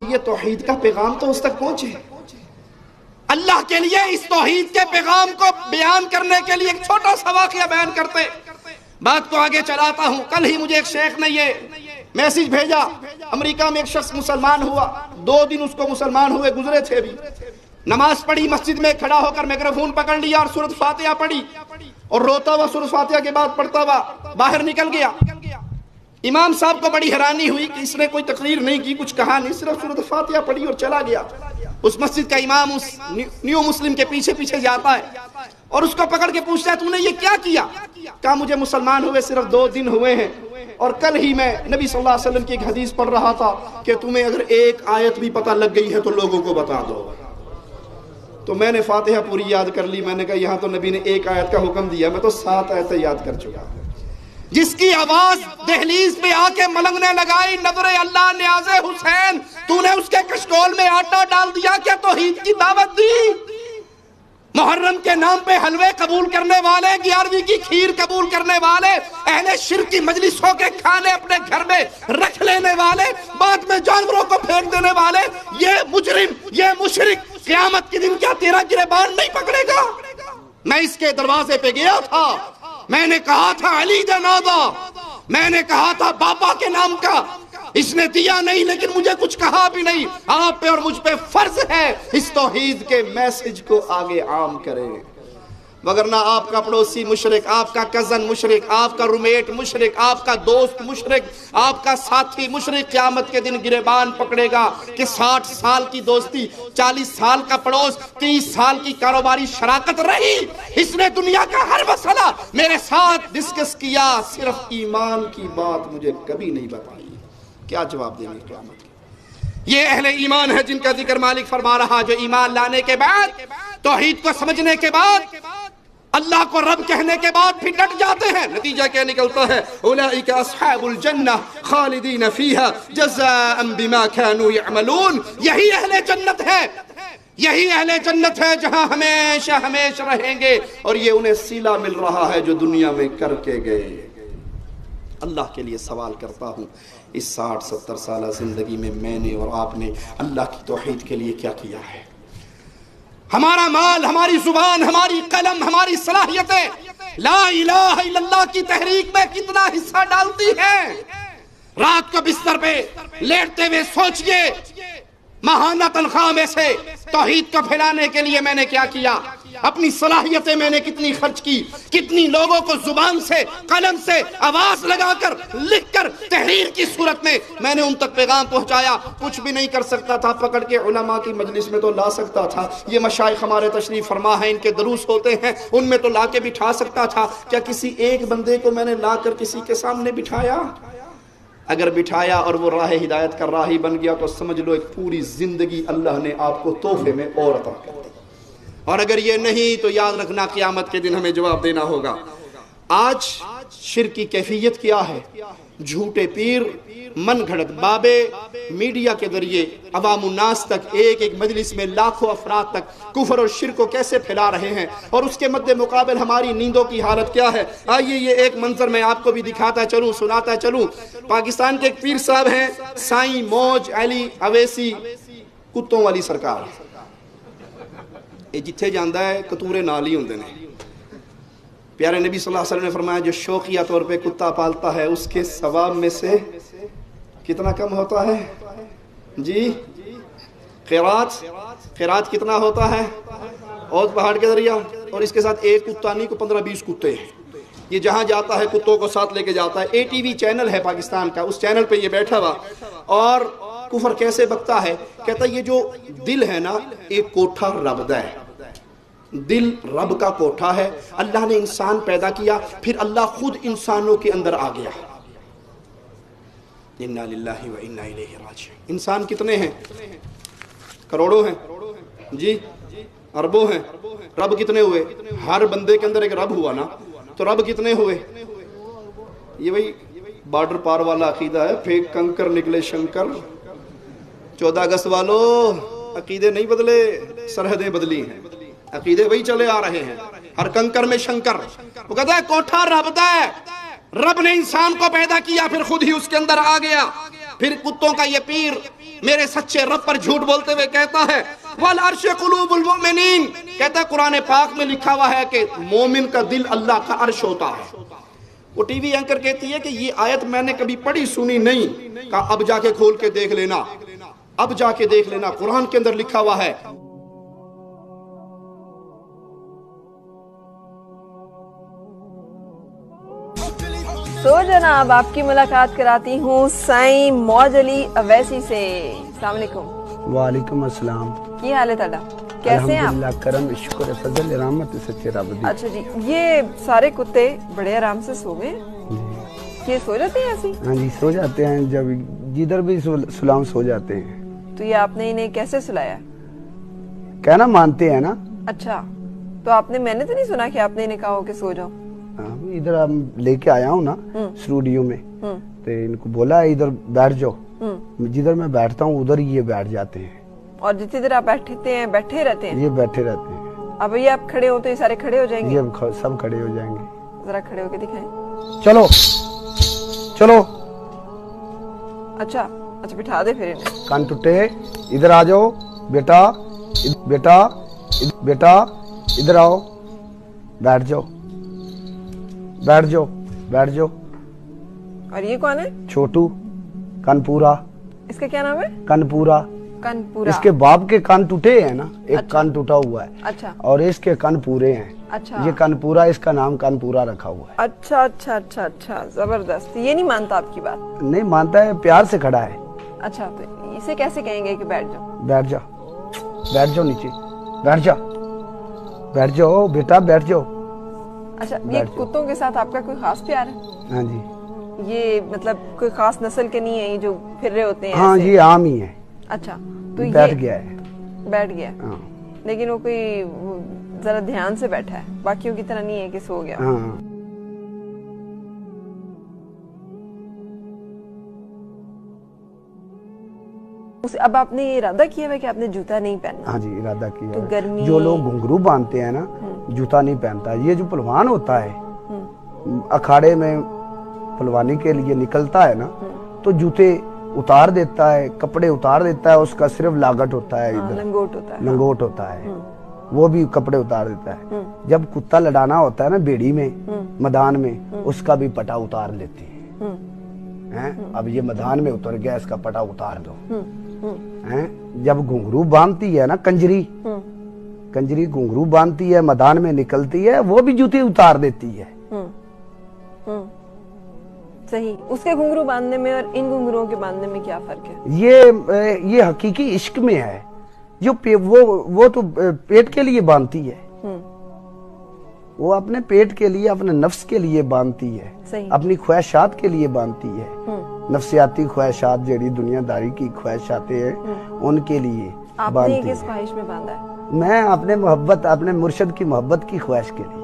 یہ توحید کا پیغام تو اس تک پہنچے۔ اللہ کے لیے اس توحید کے پیغام کو بیان کرنے کے لیے ایک چھوٹا سا واقعہ بیان کرتے، بات کو آگے چلاتا ہوں۔ کل ہی مجھے ایک شیخ نے یہ میسیج بھیجا، امریکہ میں ایک شخص مسلمان ہوا، 2 دن اس کو مسلمان ہوئے گزرے تھے بھی، نماز پڑھی، مسجد میں کھڑا ہو کر میکروفون پکڑ لیا اور سورۃ فاتحہ پڑھی اور روتا ہوا سورۃ فاتحہ کے بعد پڑھتا ہوا باہر نکل گیا۔ امام صاحب کو بڑی حیرانی ہوئی کہ اس نے کوئی تقریر نہیں کی، کچھ کہا نہیں، صرف سورۃ فاتحہ پڑھی اور چلا گیا۔ اس مسجد کا امام اس نیو مسلم کے پیچھے پیچھے جاتا ہے اور اس کو پکڑ کے پوچھتا ہے تو نے یہ کیا کیا؟ کہا مجھے مسلمان ہوئے صرف 2 دن ہوئے ہیں اور کل ہی میں نبی صلی اللہ علیہ وسلم کی ایک حدیث پڑھ رہا تھا کہ تمہیں اگر ایک آیت بھی پتہ لگ گئی ہے تو لوگوں کو بتا دو۔ تو میں نے فاتحہ پوری یاد کر لی، میں نے کہا یہاں تو نبی نے 1 آیت کا حکم دیا، میں تو 7 آیتیں یاد کر چکا ہوں۔ جس کی آواز دہلیز پہ آ کے ملنگنے لگائی، نظر اللہ نیاز حسین، تو نے اس کے کشکول میں آٹا ڈال دیا، کیا توحید کی دعوت دی؟ محرم کے نام پہ حلوے قبول کرنے والے، 11ویں کی کھیر قبول کرنے والے، اہل شرک کی مجلسوں کے کھانے اپنے گھر میں رکھ لینے والے، بعد میں جانوروں کو پھینک دینے والے، یہ مجرم، یہ مشرک قیامت کے دن کیا تیرا گریبان نہیں پکڑے گا؟ میں اس کے دروازے پہ گیا تھا، میں نے کہا تھا علی جنازہ، میں نے کہا تھا باپا کے نام کا، اس نے دیا نہیں لیکن مجھے کچھ کہا بھی نہیں۔ آپ پہ اور مجھ پہ فرض ہے اس توحید کے میسج کو آگے عام کریں، وگرنہ آپ کا پڑوسی مشرک، آپ کا کزن مشرک، آپ کا رومیٹ مشرک، آپ کا دوست مشرک، آپ کا ساتھی مشرک، قیامت کے دن گریبان پکڑے گا کہ 60 سال کی دوستی، 40 سال کا پڑوس، 30 سال کی کاروباری شراکت رہی، اس نے دنیا کا ہر مسئلہ میرے ساتھ ڈسکس کیا، صرف ایمان کی بات مجھے کبھی نہیں بتائی۔ کیا جواب دیں گے قیامت کے؟ یہ اہل ایمان ہے جن کا ذکر مالک فرما رہا، جو ایمان لانے کے بعد، توحید کو سمجھنے کے بعد، اللہ کو رب کہنے کے بعد پھر ڈٹ جاتے ہیں۔ نتیجہ کیا نکلتا ہے؟ اولئک اصحاب الجنہ خالدین فیہا جزاء بما كانوا يعملون۔ یہی اہل جنت ہے، یہی اہل جنت ہے جہاں ہمیشہ ہمیشہ رہیں گے، اور یہ انہیں صلہ مل رہا ہے جو دنیا میں کر کے گئے۔ اللہ کے لیے سوال کرتا ہوں، اس 60-70 سالہ زندگی میں میں نے اور آپ نے اللہ کی توحید کے لیے کیا کیا ہے؟ ہمارا مال، ہماری زبان، ہماری قلم، ہماری صلاحیتیں لا الہ الا اللہ کی تحریک میں کتنا حصہ ڈالتی ہیں؟ رات کو بستر پہ لیٹتے ہوئے سوچئے، ماہانہ تنخواہ میں سے توحید کو پھیلانے کے لیے میں نے کیا کیا؟ اپنی صلاحیتیں میں نے کتنی خرچ کی؟ کتنی لوگوں کو زبان سے، قلم سے، آواز لگا کر، لکھ کر، تحریر کی صورت میں نے ان تک پیغام پہنچایا؟ کچھ بھی نہیں کر سکتا تھا، پکڑ کے علماء کی مجلس میں تو لا سکتا تھا، یہ مشائخ ہمارے تشریف فرما ہیں، ان کے دروس ہوتے ہیں، ان میں تو لا کے بٹھا سکتا تھا۔ کیا کسی ایک بندے کو میں نے لا کر کسی کے سامنے بٹھایا؟ اگر بٹھایا اور وہ راہ ہدایت کا راہی بن گیا تو سمجھ لو ایک پوری زندگی اللہ نے آپ کو تحفے میں اور عطا کر دی، اور اگر یہ نہیں تو یاد رکھنا قیامت کے دن ہمیں جواب دینا ہوگا۔ آج شرک کی کیفیت کیا ہے؟ جھوٹے پیر، من گھڑت بابے، میڈیا کے ذریعے عوام الناس تک، ایک ایک مجلس میں لاکھوں افراد تک کفر اور شرک کو کیسے پھیلا رہے ہیں، اور اس کے مد مقابل ہماری نیندوں کی حالت کیا ہے؟ آئیے یہ ایک منظر میں آپ کو بھی دکھاتا چلوں، سناتا چلوں۔ پاکستان کے ایک پیر صاحب ہیں، سائیں موج علی اویسی کتوں والی سرکار، یہ جتھے جاندہ ہے کتورے نال ہی ہوندے نے۔ پیارے نبی صلی اللہ علیہ وسلم نے فرمایا جو شوقیہ طور پہ کتا پالتا ہے اس کے ثواب میں سے کتنا کم ہوتا ہے؟ جی خیرات کتنا ہوتا ہے؟ اور پہاڑ کے ذریعہ، اور اس کے ساتھ ایک کتا نہیں کو 15-20 کتے ہیں، یہ جہاں جاتا ہے کتوں کو ساتھ لے کے جاتا ہے۔ اے ٹی وی چینل ہے پاکستان کا، اس چینل پہ یہ بیٹھا ہوا اور کفر کیسے بکتا ہے، کہتا ہے یہ جو دل ہے نا ایک کوٹھا رب دا ہے، دل رب کا کوٹھا ہے، اللہ نے انسان پیدا کیا، پھر اللہ خود انسانوں کے اندر آ گیا۔ انا للہ و انا الیہ راجعون۔ انسان کتنے ہیں؟ کروڑوں ہیں جی، اربوں ہیں۔ رب کتنے ہوئے؟ ہر بندے کے اندر ایک رب ہوا نا، تو رب کتنے ہوئے؟ یہ وہی بارڈر پار والا عقیدہ ہے، پھینک کنکر نکلے شنکر۔ 14 اگست والو عقیدے نہیں بدلے، سرحدیں بدلی ہیں، عقیدے وہی چلے آ رہے ہیں، ہر کنکر میں شنکر۔ وہ کہتا ہے کوٹھا رب دا ہے، رب نے انسان کو پیدا کیا پھر خود ہی اس کے اندر آ گیا، پھر کتوں کا یہ پیر میرے سچے رب پر جھوٹ بولتے ہوئے کہتا ہے والعرش قلوب المؤمنین، کہتا ہے قرآن پاک میں لکھا ہوا ہے کہ مومن کا دل اللہ کا عرش ہوتا ہے۔ وہ ٹی وی اینکر کہتی ہے کہ یہ آیت میں نے کبھی پڑھی سنی نہیں، کہا اب جا کے کھول کے دیکھ لینا، اب جا کے دیکھ لینا، قرآن کے اندر لکھا ہوا ہے۔ تو جناب آپ کی ملاقات کراتی ہوں سائیں موج علی اویسی سے۔ السلام علیکم۔ وعلیکم السلام۔ کی حال ہے تھا؟ کیسے ہیں آپ؟ الحمدللہ، کرم شکر فضل رحمت سچے رب دی۔ اچھا جی، یہ سارے کتے بڑے آرام سے سو گئے؟ یہ سو جاتے ہیں ایسے؟ ہاں جی، سو جاتے ہیں، جب جدھر بھی سلام سو جاتے ہیں۔ تو یہ آپ نے انہیں کیسے سلایا؟ کہنا مانتے ہیں نا۔ اچھا، تو آپ نے، میں نے تو نہیں سنا کہ آپ نے انہیں کہا ہو کہ سو جاؤ۔ ادھر لے کے آیا ہوں نا اسٹوڈیو میں، تو ان کو بولا ادھر بیٹھ جاؤ، جدھر میں بیٹھتا ہوں ادھر یہ بیٹھ جاتے ہیں، اور جتنی دیر آپ بیٹھتے ہیں بیٹھے رہتے ہیں؟ یہ بیٹھے رہتے ہیں۔ اب یہ آپ کھڑے ہو تو یہ سارے کھڑے ہو جائیں گے؟ یہ سب کھڑے ہو جائیں گے۔ ذرا کھڑے ہو کے دکھائیں۔ چلو چلو۔ اچھا اچھا، بٹھا دے پھر انہیں۔ کان ٹوٹے، ادھر آ جاؤ بیٹا، بیٹا بیٹا ادھر آؤ، بیٹھ جاؤ بیٹھ جاؤ بیٹھ جاؤ۔ اور یہ کون ہے؟ چھوٹو کنپورا۔ اس کا کیا نام ہے؟ کنپورا۔ کنپورا۔ اس کے باپ کے کان ٹوٹے ہیں نا، ایک کان ٹوٹا ہوا ہے، اچھا، اور اس کے کان پورے ہیں۔ اچھا، یہ کنپورا، اس کا نام کنپورا رکھا ہوا ہے۔ اچھا اچھا اچھا اچھا، زبردست۔ یہ نہیں مانتا آپ کی بات؟ نہیں مانتا ہے، پیار سے کھڑا ہے۔ اچھا، تو اسے کیسے کہیں گے کہ بیٹھ جاؤ؟ بیٹھ جا، بیٹھ جاؤ نیچے، بیٹھ جا، بیٹھ جاؤ بیٹا، بیٹھ جاؤ۔ اچھا، یہ کتوں کے ساتھ آپ کا کوئی خاص پیار ہے؟ ہاں جی۔ یہ مطلب کوئی خاص نسل کے نہیں ہے یہ جو پھر رہے ہوتے ہیں؟ ہاں، یہ عام ہی ہے۔ اچھا، تو بیٹھ گیا ہے۔ بیٹھ گیا، ہاں، لیکن وہ کوئی ذرا دھیان سے بیٹھا ہے، باقیوں کی طرح نہیں ہے کہ سو گیا۔ ہاں۔ اب آپ نے یہ ارادہ کیا ہے کہ آپ نے جوتا نہیں پہننا؟ ہاں جی، ارادہ کیا تو ہے۔ گرمی، جو لوگ گھنگرو باندھتے ہیں نا، جوتا نہیں پہنتا۔ یہ جو پہلوان ہوتا ہے اکھاڑے میں پہلوانی کے لیے نکلتا ہے نا، تو جوتے اتار دیتا ہے، کپڑے اتار دیتا ہے، اس کا صرف لاگٹ ہوتا ہے، ادھر لنگوٹ ہوتا ہے، لنگوٹ ہوتا ہے، وہ بھی کپڑے اتار دیتا ہے۔ جب کتا لڑانا ہوتا ہے نا بیڑی میں، میدان میں، اس کا بھی پٹا اتار لیتے ہیں۔ اب یہ میدان میں اتر گیا، اس کا پٹا اتار دو۔ جب گھنگرو باندھتی ہے نا، کنجری گھنگرو باندھتی ہے، میدان میں نکلتی ہے، وہ بھی جوتے اتار دیتی ہے۔ صحیح۔ اس کے گھنگرو باندھنے میں اور ان گھنگروؤں کے باندھنے میں کیا فرق ہے؟ یہ حقیقی عشق میں ہے، جو وہ تو پیٹ کے لیے باندھتی ہے، وہ اپنے پیٹ کے لیے، اپنے نفس کے لیے باندھتی ہے، اپنی خواہشات کے لیے باندھتی ہے، نفسیاتی خواہشات، جڑی دنیا داری کی خواہشاتیں ہیں، ان کے لیے باندھتی ہے۔ آپ نے کس خواہش میں باندھا ہے؟ میں اپنے محبت، اپنے مرشد کی محبت کی خواہش کے لیے۔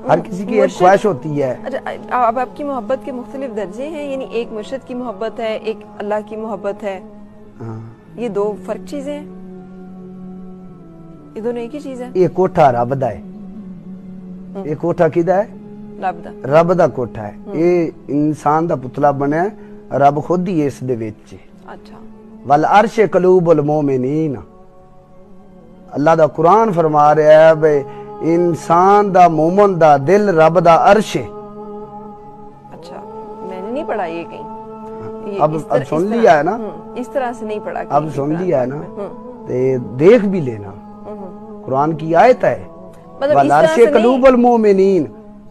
ہر کسی کی ایک خواہش ہوتی ہے۔ اچھا، اب آپ کی محبت کے مختلف درجے ہیں، یعنی ایک مرشد کی محبت ہے، ایک اللہ کی محبت ہے، یہ دو فرق چیزیں ہیں؟ یہ دونوں ایک ہی چیز ہے؟ یہ کوٹھا رب دا ہے، یہ کوٹھا کدا ہے؟ رب دا کوٹھا ہے۔ یہ انسان دا پتلا بنیا، رب خود ہی اس دے وچ۔ اچھا، والعرش قلوب المومنین، اللہ دا قرآن فرما رہا ہے بھئی انسان دا، مومن دا دل رب دا عرش ہے۔ اچھا، میں نے نہیں پڑھا یہ کہیں۔ اب سن لیا ہے نا، اس طرح سے نہیں پڑھا، اب سن لیا ہے نا، دیکھ بھی لینا، قرآن کی آیت ہے والعرش قلوب المومنین،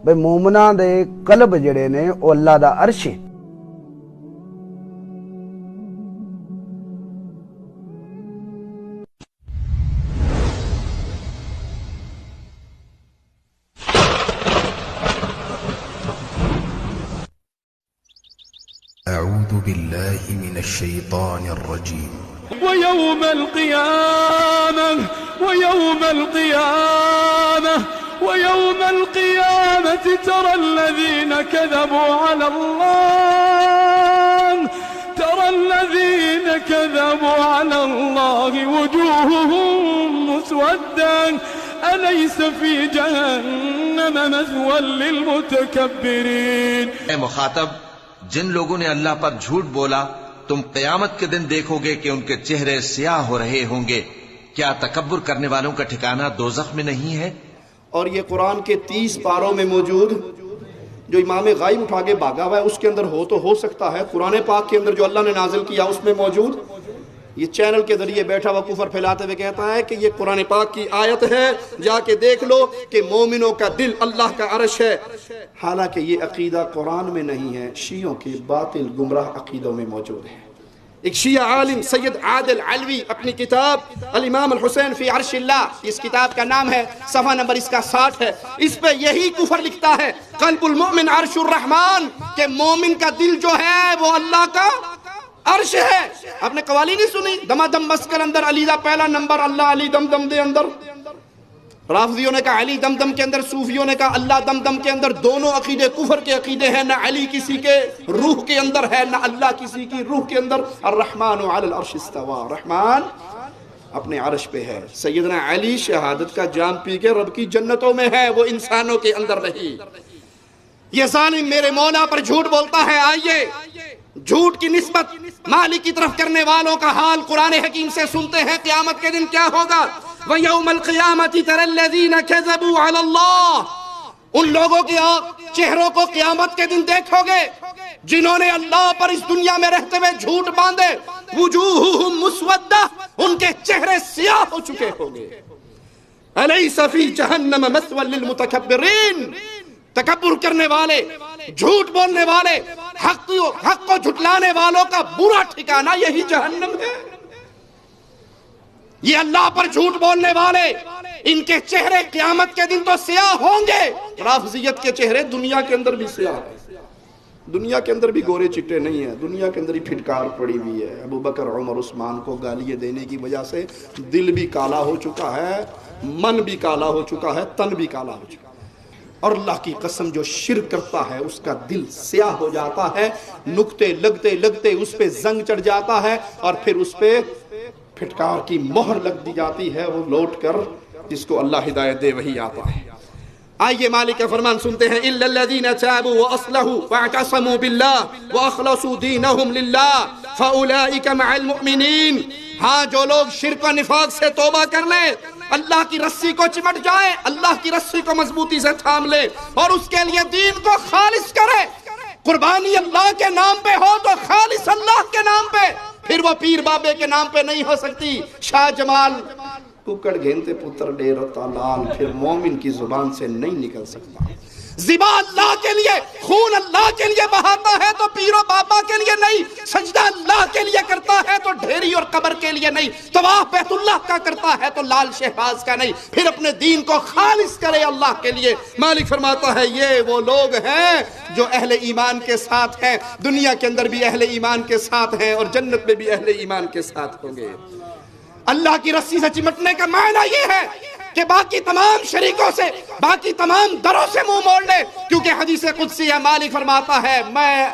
بھئی مومنہ دے قلب جڑے نے او اللہ دا عرش ہے۔ أعوذ بالله من الشيطان الرجيم. ويوم القيامة ترى الذين كذبوا على الله وجوههم مسودة أليس في جهنم مثوى للمتكبرين. اے مخاطب، جن لوگوں نے اللہ پر جھوٹ بولا تم قیامت کے دن دیکھو گے کہ ان کے چہرے سیاہ ہو رہے ہوں گے، کیا تکبر کرنے والوں کا ٹھکانہ دوزخ میں نہیں ہے؟ اور یہ قرآن کے 30 پاروں میں موجود جو امام غائب اٹھا کے بھاگا ہوا ہے اس کے اندر تو ہو سکتا ہے، قرآن پاک کے اندر جو اللہ نے نازل کیا اس میں موجود، یہ چینل کے ذریعے بیٹھا ہوا کفر پھیلاتے ہوئے کہتا ہے کہ یہ قرآن پاک کی آیت ہے، جا کے دیکھ لو کہ مومنوں کا دل اللہ کا عرش ہے، حالانکہ یہ عقیدہ قرآن میں نہیں ہے، شیعوں کے باطل گمراہ عقیدوں میں موجود ہے۔ ایک شیعہ عالم سید عادل علوی اپنی کتاب الامام الحسین فی عرش اللہ، اس کتاب کا نام ہے، صفحہ نمبر اس کا 60 ہے، اس پہ یہی کفر لکھتا ہے، قلب المؤمن عرش الرحمن، کہ مومن کا دل جو ہے وہ اللہ کا عرش ہے۔ آپ نے قوالی نہیں سنی؟ دما دم مسکر اندر علی دا پہلا نمبر، اللہ علی دم دم دے اندر، رافضیوں نے کہا علی دم دم کے اندر، صوفیوں نے کہا اللہ دم دم کے اندر، دونوں عقیدے کفر کے عقیدے ہیں، نہ علی کسی کے روح کے اندر ہے نہ اللہ کسی کی روح کے اندر۔ الرحمن علی العرش استوى، رحمان اپنے عرش پہ ہے۔ سیدنا علی شہادت کا جام پی کے رب کی جنتوں میں ہے، وہ انسانوں کے اندر نہیں۔ یہ ظالم میرے مولا پر جھوٹ بولتا ہے، آئیے جھوٹ کی نسبت مالک کی طرف کرنے والوں کا حال قرآن حکیم سے سنتے ہیں۔ قیامت کے دن کیا ہوگا؟ وَيَوْمَ الْقِيَامَةِ تَرَى الَّذِينَ كَذَبُوا عَلَى اللَّهِ، ان لوگوں کے چہروں کو قیامت کے دن دیکھو گے جنہوں نے اللہ پر اس دنیا میں رہتے ہوئے جھوٹ باندھے، وجوہہم مسودہ، ان کے چہرے سیاہ ہو چکے ہوں گے۔ أَلَيْسَ فِي جَهَنَّمَ مَثْوًى لِلْمُتَكَبِّرِينَ، تکبر کرنے والے، جھوٹ بولنے والے، حق کو جھٹلانے والوں کا برا ٹھکانہ یہی جہنم ہے۔ یہ اللہ پر جھوٹ بولنے والے، ان کے چہرے قیامت کے دن تو سیاہ ہوں گے۔ رافضیت کے چہرے دنیا کے اندر بھی سیاہ ہیں، دنیا کے اندر بھی گورے چٹے نہیں ہیں، دنیا کے اندر ہی پھٹکار پڑی ہوئی ہے۔ ابو بکر عمر عثمان کو گالیاں دینے کی وجہ سے دل بھی کالا ہو چکا ہے، من بھی کالا ہو چکا ہے، تن بھی کالا ہو چکا ہے۔ اور اللہ کی قسم جو شرک کرتا ہے اس کا دل سیاہ ہو جاتا ہے، نکتے لگتے لگتے اس پہ زنگ چڑھ جاتا ہے، اور پھر اس پہ پھٹکار کی مہر لگ دی جاتی ہے، وہ لوٹ کر جس کو اللہ ہدایت دے وہی آتا ہے۔ آئیے مالک کا فرمان سنتے ہیں، إِلَّا الَّذِينَ تَابُوا وَأَصْلَحُوا وَاعْتَصَمُوا بِاللَّهِ وَأَخْلَصُوا دِينَهُمْ لِلَّهِ فَأُولَئِكَ مَعَ الْمُؤْمِنِينَ۔ ہاں جو لوگ شرک و نفاق سے توبہ کر لیں، اللہ کی رسی کو چمٹ جائے، اللہ کی رسی کو مضبوطی سے تھام لے اور اس کے لیے دین کو خالص کرے، قربانی اللہ کے نام پہ ہو تو خالص اللہ کے نام پہ، پھر وہ پیر بابے کے نام پہ نہیں ہو سکتی۔ شاہ جمال ککڑ گھینتے پتر ڈیرتا لال پھر مومن کی زبان سے نہیں نکل سکتا۔ زبا اللہ کے لیے، خون اللہ کے لیے بہاتا ہے تو پیر و بابا کے لیے نہیں، سجدہ اللہ کے لیے کرتا ہے تو ڈھیری اور قبر کے لیے نہیں، طواف بیت اللہ کا کرتا ہے تو لال شہباز کا نہیں، پھر اپنے دین کو خالص کرے اللہ کے لیے۔ مالک فرماتا ہے یہ وہ لوگ ہیں جو اہل ایمان کے ساتھ ہیں، دنیا کے اندر بھی اہل ایمان کے ساتھ ہیں اور جنت میں بھی اہل ایمان کے ساتھ ہوں گے۔ اللہ کی رسی سے چمٹنے کا معنی یہ ہے کہ باقی تمام شریکوں سے، باقی تمام دروں سے منہ موڑ لے، کیونکہ حدیث قدسی ہے، مالک فرماتا ہے میں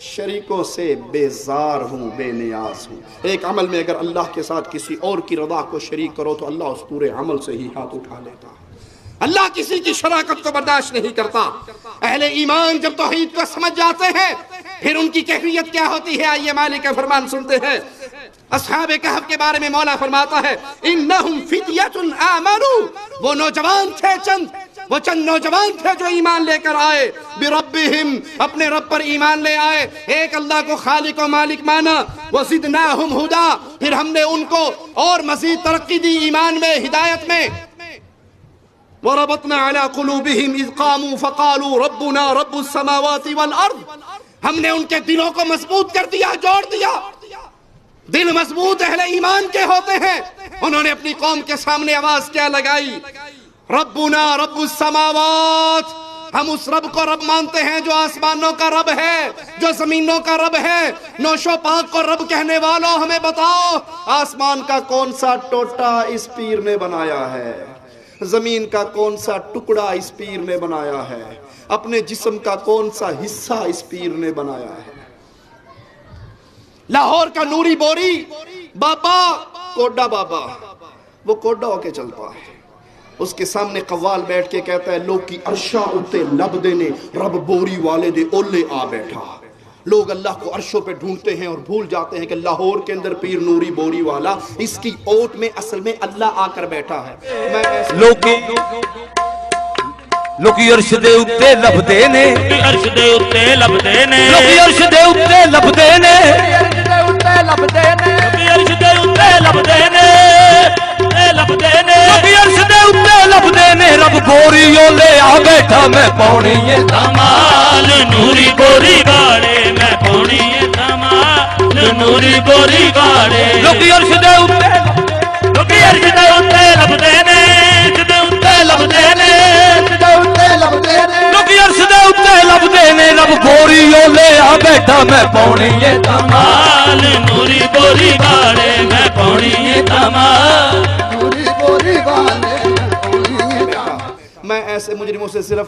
شریکوں سے بیزار ہوں، بے نیاز ہوں۔ ایک عمل میں اگر اللہ کے ساتھ کسی اور کی رضا کو شریک کرو تو اللہ اس پورے عمل سے ہی ہاتھ اٹھا لیتا ہے۔ اللہ کسی کی شراکت کو برداشت نہیں کرتا۔ اہل ایمان جب توحید کو سمجھ جاتے ہیں پھر ان کی کیفیت کیا ہوتی ہے، آئیے مالک کا فرمان سنتے ہیں۔ اصحاب کہف کے بارے میں مولا فرماتا ہے، انہم فدیۃ آمنوا، وہ نوجوان تھے، چند نوجوان تھے جو ایمان لے کر آئے، بربہم، اپنے رب پر ایمان لے آئے، ایک اللہ کو خالق و مالک مانا، وزدناہم ہدا، پھر ہم نے ان کو اور مزید ترقی دی ایمان میں، ہدایت میں۔ وربطنا على قلوبهم اذ قاموا فقالوا ربنا رب السماوات والارض، ہم نے ان کے دلوں کو مضبوط کر دیا، جوڑ دیا۔ دل مضبوط اہل ایمان کے ہوتے ہیں، انہوں نے اپنی قوم کے سامنے آواز کیا لگائی، ربنا رب السماوات، ہم اس رب کو رب مانتے ہیں جو آسمانوں کا رب ہے، جو زمینوں کا رب ہے۔ نوشو پاک کو رب کہنے والوں ہمیں بتاؤ، آسمان کا کون سا ٹوٹا اس پیر نے بنایا ہے، زمین کا کون سا ٹکڑا اس پیر نے بنایا ہے، اپنے جسم کا کون سا حصہ اس پیر نے بنایا ہے۔ لاہور کا نوری بوری بابا، کوڈا بابا، وہ کوڈا ہو کے چلتا ہے، اس کے سامنے قوال بیٹھ کے کہتا ہے لوگ کی عرشاں اتے لب دینے، رب بوری والے دے اولے آ بیٹھا۔ لوگ اللہ کو عرشوں پہ ڈھونڈتے ہیں اور بھول جاتے ہیں کہ لاہور کے اندر پیر نوری بوری والا اس کی اوٹ میں اصل میں اللہ آ کر بیٹھا ہے. لوکی عرش دے اتے لبدے نے, عرش دے اتے لبدے نے, لوکی عرش دے اتے لبدے نے, عرش دے اتے لبدے نے, عرش دے اتے لبدے نے, لبدے نے, لوکی عرش دے اتے لبدے نے. رب گوری لے آ بیٹھا میں پاؤنی ہے کمال نوری گوری گاڑے, میں پاؤنی ہے کمال نوری گوری گاڑے. لوکی عرش دے اتے, لوکی عرش دے اتے لبدے نے, عرش دے اتے لبدے نے, لوکی عرش دے اتے لبدے نے. رب گوری لے آ بیٹھا میں پاؤنی ہے کمال نوری گوری گاڑے, میں پاؤنی ہے کمال نوری گوری گاڑے. میں ایسے مجرموں سے صرف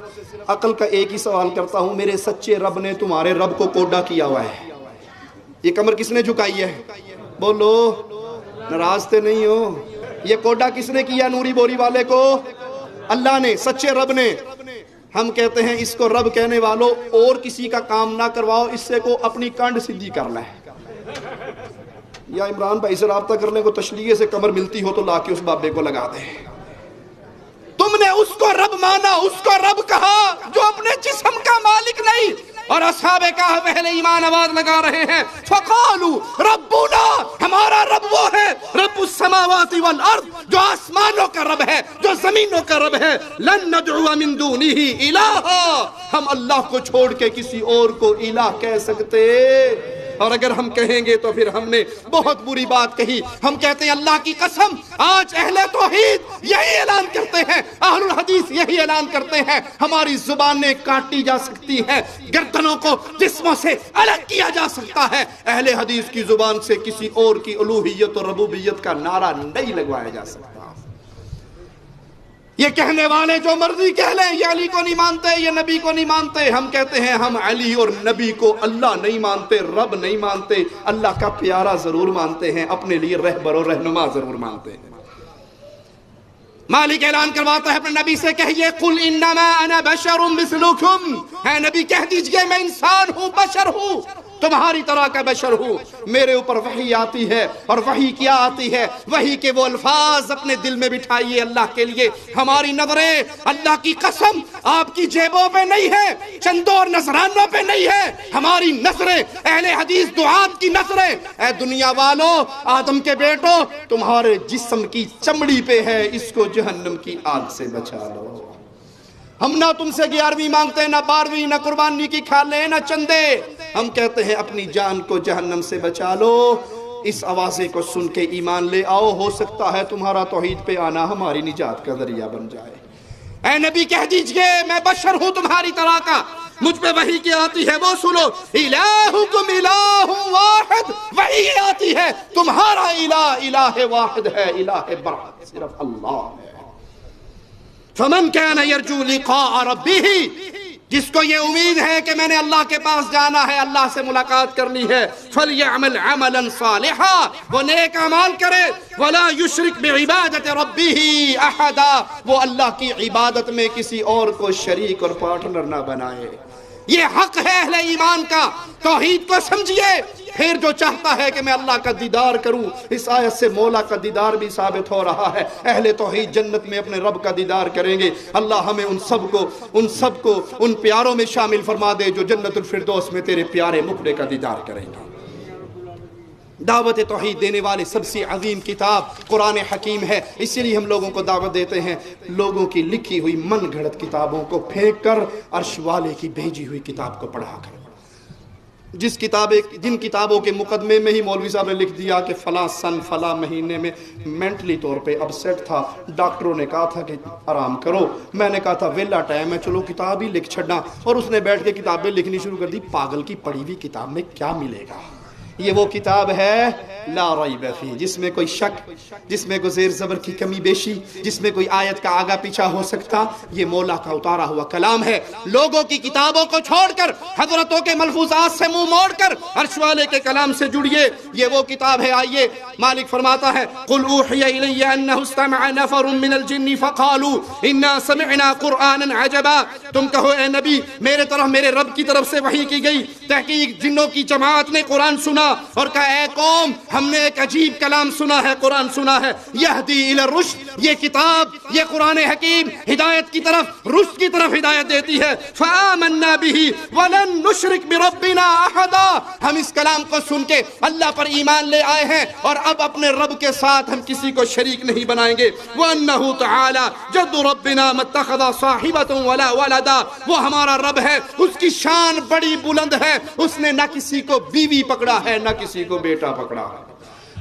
عقل کا ایک ہی سوال کرتا ہوں, میرے سچے رب نے تمہارے رب کو کوڈا کیا ہوا ہے, یہ کمر کس نے جھکائی ہے؟ بولو, ناراض تے نہیں ہو؟ یہ کوڈا کس نے کیا نوری بوری والے کو؟ اللہ نے, سچے رب نے. ہم کہتے ہیں اس کو رب کہنے والوں اور کسی کا کام نہ کرواؤ, اس سے کو اپنی کانڈ سیدھی کر لیں. یا عمران بھائی سے رابطہ کر لیں, کو تشلیے سے کمر ملتی ہو تو لا کے اس بابے کو لگا دیں. تم نے اس کو رب مانا, اس کو رب کہا جو اپنے جسم کا مالک نہیں. اور اصحاب کہف اہل ایمان آواز لگا رہے ہیں, فقالوا ربنا, ہمارا رب وہ ہے رب السماوات والارض, جو آسمانوں کا رب ہے, جو زمینوں کا رب ہے. لن ندعو من دونه الہا, ہم اللہ کو چھوڑ کے کسی اور کو الہ کہہ سکتے؟ اور اگر ہم کہیں گے تو پھر ہم نے بہت بری بات کہی. ہم کہتے ہیں اللہ کی قسم, آج اہل توحید یہی اعلان کرتے ہیں, اہل الحدیث یہی اعلان کرتے ہیں, ہماری زبانیں کاٹی جا سکتی ہیں, گردنوں کو جسموں سے الگ کیا جا سکتا ہے, اہل حدیث کی زبان سے کسی اور کی الوہیت اور ربوبیت کا نعرہ نہیں لگوایا جا سکتا. یہ کہنے والے جو مرضی کہہ لیں, یہ علی کو نہیں مانتے, یہ نبی کو نہیں مانتے. ہم کہتے ہیں ہم علی اور نبی کو اللہ نہیں مانتے, رب نہیں مانتے, اللہ کا پیارا ضرور مانتے ہیں, اپنے لیے رہبر و رہنما ضرور مانتے ہیں. مالک اعلان کرواتا ہے اپنے نبی سے, کہیے قل انما انا بشر مثلکم, ہے نبی کہہ دیجئے میں انسان ہوں, بشر ہوں, تمہاری طرح کا بشر ہوں. میرے اوپر وحی آتی ہے, اور وحی کیا آتی ہے؟ وحی کے وہ الفاظ اپنے دل میں بٹھائیے اللہ کے لیے. ہماری نظریں اللہ کی قسم آپ کی جیبوں پہ نہیں ہے, چندوں اور نذرانوں پہ نہیں ہے, ہماری نظریں اہل حدیث دعات کی نظریں اے دنیا والوں, آدم کے بیٹوں, تمہارے جسم کی چمڑی پہ ہے, اس کو جہنم کی آگ سے بچا لو. ہم نہ تم سے 11ویں مانگتے, نہ 12ویں, نہ قربانی کی کھالیں, نہ چندے. ہم کہتے ہیں اپنی جان کو جہنم سے بچا لو. اس آوازے کو سن کے ایمان لے آؤ, ہو سکتا ہے تمہارا توحید پہ آنا ہماری نجات کا ذریعہ بن جائے. اے نبی کہہ دیجئے میں بشر ہوں تمہاری طرح کا, مجھ پہ وحی کی آتی ہے وہ سنو. الہکم الہ واحد, وحی آتی ہے تمہارا الہ الہ واحد ہے, الہ برحق صرف اللہ ہے. فمن كان يرجو لقاء ربه, جس کو یہ امید ہے کہ میں نے اللہ کے پاس جانا ہے, اللہ سے ملاقات کرنی ہے, فَلْيَعْمَلْ عَمَلًا صَالِحًا, وہ نیک اعمال کرے, وَلَا يُشْرِكْ بِعِبَادَةِ رَبِّهِ أَحَدًا, وہ اللہ کی عبادت میں کسی اور کو شریک اور پارٹنر نہ بنائے. یہ حق ہے اہل ایمان کا. توحید کو سمجھیے. پھر جو چاہتا ہے کہ میں اللہ کا دیدار کروں, اس آیت سے مولا کا دیدار بھی ثابت ہو رہا ہے. اہل توحید جنت میں اپنے رب کا دیدار کریں گے. اللہ ہمیں ان سب کو ان پیاروں میں شامل فرما دے جو جنت الفردوس میں تیرے پیارے مکھڑے کا دیدار کریں گے. دعوت توحید دینے والے سب سے عظیم کتاب قرآن حکیم ہے. اسی لیے ہم لوگوں کو دعوت دیتے ہیں, لوگوں کی لکھی ہوئی من گھڑت کتابوں کو پھینک کر عرش والے کی بھیجی ہوئی کتاب کو پڑھا کر. جن کتابوں کے مقدمے میں ہی مولوی صاحب نے لکھ دیا کہ فلاں سن فلاں مہینے میں مینٹلی طور پہ اپسیٹ تھا, ڈاکٹروں نے کہا تھا کہ آرام کرو, میں نے کہا تھا ویلا ٹائم ہے, چلو کتاب ہی لکھ چھڑنا, اور اس نے بیٹھ کے کتابیں لکھنی شروع کر دی. پاگل کی پڑھی ہوئی کتاب میں کیا ملے گا؟ یہ وہ کتاب ہے لا ریب فیہ، جس میں کوئی شک، جس میں کوئی زیر زبر کی کمی بیشی، جس میں کوئی آیت کا آگا پیچھا ہو سکتا، یہ مولا کا اتارا ہوا کلام ہے۔ لوگوں کی کتابوں کو چھوڑ کر، حضرتوں کے ملفوظات سے منہ موڑ کر عرش والے کے کلام سے جڑیے، یہ وہ کتاب ہے۔ آئیے مالک فرماتا ہے قل اوحی الی انہ استمع نفر من الجن فقالوا انا سمعنا قرآنا عجبا، تم کہو اے نبی میرے طرف، میرے رب کی طرف سے وحی کی گئی، تحقیق جنوں کی جماعت نے قرآن سنا اور کہا اے قوم ہم نے ایک عجیب کلام سنا ہے، قرآن سنا ہے، یہدی الی الرشد، یہ کتاب، یہ قرآن حکیم ہدایت کی طرف، رشد کی طرف ہدایت دیتی ہے۔ فآمنا به ولن نشرک بربنا احدا، ہم اس کلام کو سن کے اللہ پر ایمان لے آئے ہیں اور اب اپنے رب کے ساتھ ہم کسی کو شریک نہیں بنائیں گے۔ وَأَنَّهُ تَعَالَى جَدُّ رَبِّنَا مَا اتَّخَذَ صَاحِبَةً وَلَا وَلَدًا، وہ ہمارا رب ہے، اس کی شان بڑی بلند ہے، اس نے نہ کسی کو بیوی پکڑا ہے نہ کسی کو بیٹا پکڑا ہے۔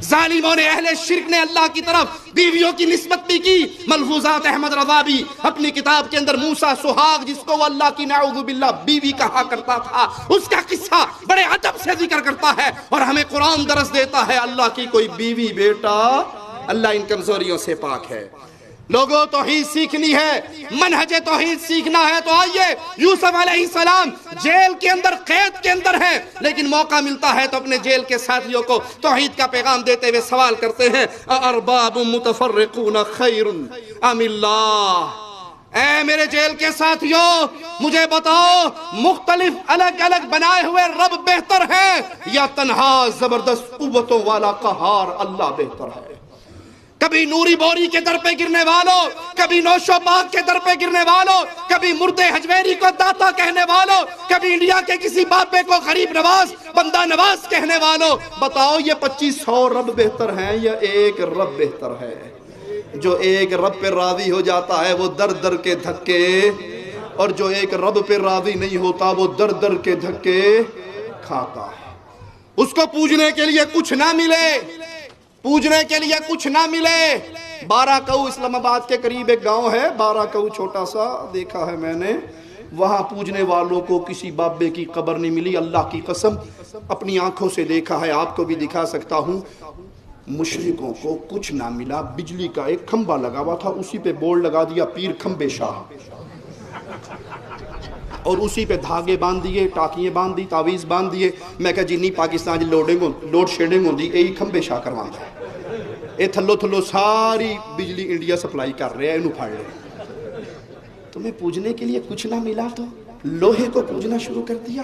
ظالموں نے، اہل شرک نے اللہ کی طرف بیویوں کی نسبت بھی کی۔ ملفوظات احمد رضا بھی اپنی کتاب کے اندر موسیٰ سہاگ، جس کو وہ اللہ کی نعوذ باللہ بیوی کہا کرتا تھا، اس کا قصہ بڑے ادب سے ذکر کرتا ہے اور ہمیں قرآن درس دیتا ہے اللہ کی کوئی بیوی بیٹا، اللہ ان کمزوریوں سے پاک ہے۔ لوگوں توحید سیکھنی ہے، منہج توحید سیکھنا ہے تو آئیے۔ یوسف علیہ السلام جیل کے اندر، قید کے اندر ہیں، لیکن موقع ملتا ہے تو اپنے جیل کے ساتھیوں کو توحید کا پیغام دیتے ہوئے سوال کرتے ہیں ارباب متفرقون خیر ام اللہ، اے میرے جیل کے ساتھیوں مجھے بتاؤ مختلف الگ الگ بنائے ہوئے رب بہتر ہے یا تنہا زبردست قوتوں والا قہار اللہ بہتر ہے؟ کبھی نوری بوری کے در پہ گرنے والوں، کبھی نوشو باغ کے در پہ گرنے والوں، کبھی مردے حجویری کو داتا کہنے والوں، کبھی انڈیا کے کسی بابے کو غریب نواز، بندہ نواز کہنے والوں، بتاؤ یہ 2500 رب بہتر ہیں یا ایک رب بہتر ہے؟ جو ایک رب پہ راضی ہو جاتا ہے وہ در در کے دھکے، اور جو ایک رب پہ راضی نہیں ہوتا وہ در در کے دھکے کھاتا ہے۔ اس کو پوجنے کے لیے کچھ نہ ملے، پوجنے کے لیے کچھ نہ ملے۔ 12 کوہ اسلام آباد کے قریب ایک گاؤں ہے، 12 کوہ چھوٹا سا، دیکھا ہے میں نے، وہاں پوجنے والوں کو کسی بابے کی قبر نہیں ملی، اللہ کی قسم اپنی آنکھوں سے دیکھا ہے، آپ کو بھی دکھا سکتا ہوں۔ مشرکوں کو کچھ نہ ملا، بجلی کا ایک کھمبا لگا ہوا تھا، اسی پہ بورڈ لگا دیا پیر کھمبے شاہ، اور اسی پہ دھاگے باندھ دیے، ٹاکیاں باندھ دی، تعویز باندھ دیے۔ میں کہا جی نہیں پاکستان جی لوڈ شیڈنگ ہوندی، یہی کھمبے شاہ کروانا ہے، یہ تھلو تھلو ساری بجلی انڈیا سپلائی کر رہے ہیں، انہوں پھاڑ رہے۔ تمہیں پوجنے کے لیے کچھ نہ ملا تو لوہے کو پوجنا شروع کر دیا۔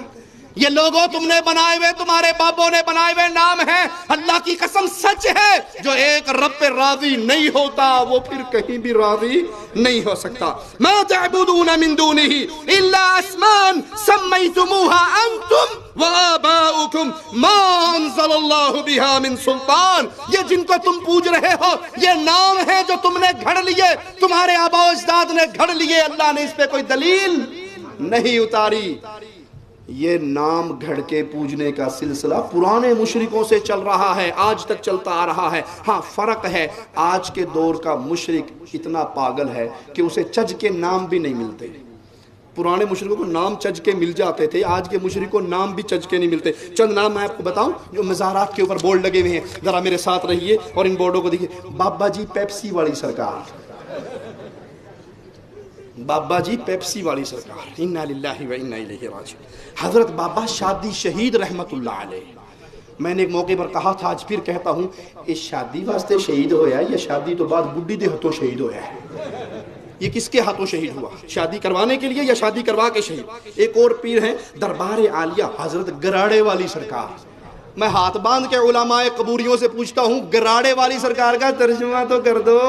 یہ لوگوں تم نے بنائے ہوئے، تمہارے بابوں نے بنائے ہوئے نام ہے، اللہ کی قسم سچ ہے، جو ایک رب پہ راضی نہیں ہوتا وہ پھر کہیں بھی راضی نہیں ہو سکتا۔ ما تعبدون من دونه الا اسماء سميتموها انتم وآباؤكم ما انزل الله بها من سلطان، یہ جن کو تم پوج رہے ہو یہ نام ہے جو تم نے گھڑ لیے، تمہارے آباء و اجداد نے گھڑ لیے، اللہ نے اس پہ کوئی دلیل نہیں اتاری۔ یہ نام گھڑ کے پوجنے کا سلسلہ پرانے مشرکوں سے چل رہا ہے، آج تک چلتا آ رہا ہے۔ ہاں فرق ہے، آج کے دور کا مشرک اتنا پاگل ہے کہ اسے چج کے نام بھی نہیں ملتے۔ پرانے مشرکوں کو نام چج کے مل جاتے تھے، آج کے مشرکوں کو نام بھی چج کے نہیں ملتے۔ چند نام میں آپ کو بتاؤں جو مزارات کے اوپر بورڈ لگے ہوئے ہیں، ذرا میرے ساتھ رہیے اور ان بورڈوں کو دیکھیے۔ بابا جی پیپسی والی سرکار، بابا جی پیپسی والی سرکار، انا للہ و انا الیہ راجعون۔ حضرت بابا شادی شہید رحمت اللہ علیہ، میں نے ایک موقع پر کہا تھا، آج پھر کہتا ہوں، اس شادی واسطے شہید ہویا ہے یا شادی تو بعد بڈی دے ہاتھوں شہید ہویا ہے؟ یہ کس کے ہاتھوں شہید ہوا؟ شادی کروانے کے لیے یا شادی کروا کے شہید؟ ایک اور پیر ہیں دربار عالیہ حضرت گراڑے والی سرکار، میں ہاتھ باندھ کے علماء قبوریوں سے پوچھتا ہوں گراڑے والی سرکار کا ترجمہ تو کر دو،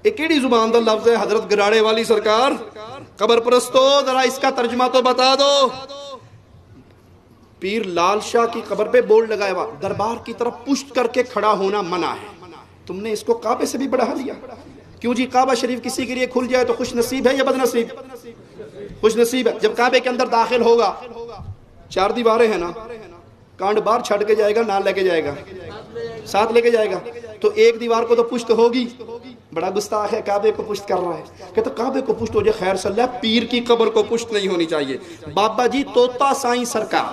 ایک کیڑی زبان دا لفظ ہے حضرت گراڑے والی سرکار؟ قبر پرستو ذرا اس کا ترجمہ تو بتا دو۔ پیر لال شاہ کی قبر پہ بورڈ لگایا ہوا، دربار کی طرف پشت کر کے کھڑا ہونا منع ہے۔ تم نے اس کو کعبے سے بھی بڑھا دیا، کیوں جی؟ کعبہ شریف کسی کے لیے کھل جائے تو خوش نصیب ہے یا بد نصیب؟ خوش نصیب ہے۔ جب کعبے کے اندر داخل ہوگا، 4 دیواریں ہیں نا، کانڈ بار چھڑ کے جائے گا، نہ لے کے جائے گا، ساتھ لے کے جائے گا، تو ایک دیوار کو تو پشت ہوگی، بڑا گستاخ ہے کعبے کو پشت کر رہا ہے، کہتا کعبے کو پشت ہو جائے خیر صلی اللہ، پیر کی قبر کو پشت نہیں ہونی چاہیے۔ بابا جی طوطا سائیں سرکار،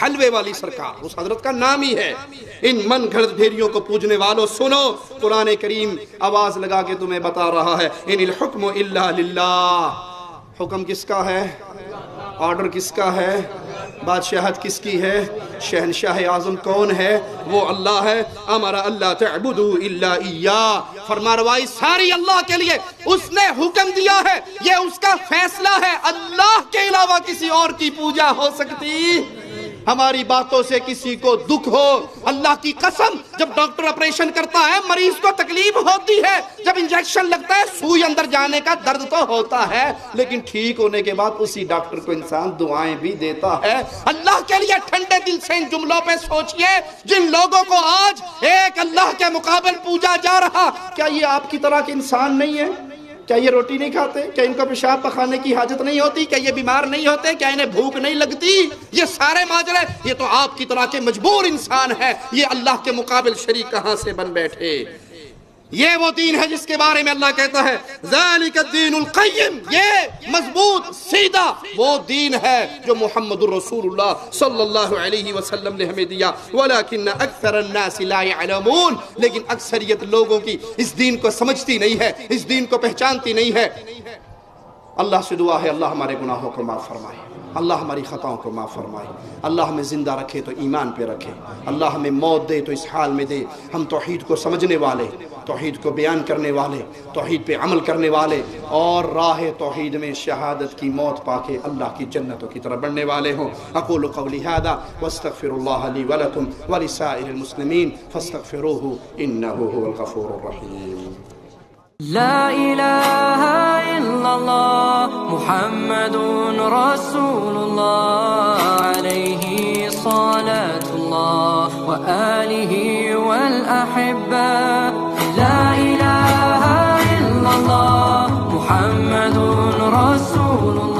حلوے والی سرکار، اس حضرت کا نام ہی ہے۔ ان من گھڑت بھیڑیوں کو پوجنے والوں سنو، قرآن کریم آواز لگا کے تمہیں بتا رہا ہے، ان الحکم الا للہ، حکم کس کا ہے، آرڈر کس کا ہے، بادشاہت کس کی ہے، شہنشاہ اعظم کون ہے، وہ اللہ ہے۔ امر اللہ تعبدوا الا ایاہ، فرما روائی ساری اللہ کے لیے، اس نے حکم دیا ہے، یہ اس کا فیصلہ ہے، اللہ کے علاوہ کسی اور کی پوجا ہو سکتی؟ ہماری باتوں سے کسی کو دکھ ہو، اللہ کی قسم جب ڈاکٹر آپریشن کرتا ہے مریض کو تکلیف ہوتی ہے، جب انجیکشن لگتا ہے سوئی اندر جانے کا درد تو ہوتا ہے، لیکن ٹھیک ہونے کے بعد اسی ڈاکٹر کو انسان دعائیں بھی دیتا ہے۔ اللہ کے لیے ٹھنڈے دل سے ان جملوں پہ سوچئے، جن لوگوں کو آج ایک اللہ کے مقابل پوجا جا رہا، کیا یہ آپ کی طرح کے انسان نہیں ہے؟ کیا یہ روٹی نہیں کھاتے؟ کیا ان کو پیشاب پخانے کی حاجت نہیں ہوتی؟ کیا یہ بیمار نہیں ہوتے؟ کیا انہیں بھوک نہیں لگتی؟ یہ سارے ماجرے، یہ تو آپ کی طرح کے مجبور انسان ہے، یہ اللہ کے مقابل شریک کہاں سے بن بیٹھے؟ یہ وہ دین ہے جس کے بارے میں اللہ کہتا ہے ذالک الدین القیم، یہ مضبوط سیدھا وہ دین ہے جو محمد الرسول اللہ صلی اللہ علیہ وسلم نے ہمیں دیا، ولیکن اکثر الناس لا يعلمون، لیکن اکثریت لوگوں کی اس دین کو سمجھتی نہیں ہے، اس دین کو پہچانتی نہیں ہے۔ اللہ سے دعا ہے اللہ ہمارے گناہوں کو معاف فرمائے، اللہ ہماری خطاؤں کو معاف فرمائے، اللہ ہمیں زندہ رکھے تو ایمان پہ رکھے، اللہ ہمیں موت دے تو اس حال میں دے ہم توحید کو سمجھنے والے، توحید کو بیان کرنے والے، توحید پہ عمل کرنے والے، اور راہ توحید میں شہادت کی موت پا کے اللہ کی جنتوں کی طرف بڑھنے والے ہوں۔ اقول قولی ھذا واستغفر اللہ لی ولکم ولسائر المسلمین فاستغفروہ انہ هو الغفور الرحیم۔ لا إله إلا الله محمد رسول الله عليه صلاة الله وآله والأحبة لا إله إلا الله محمد رسول الله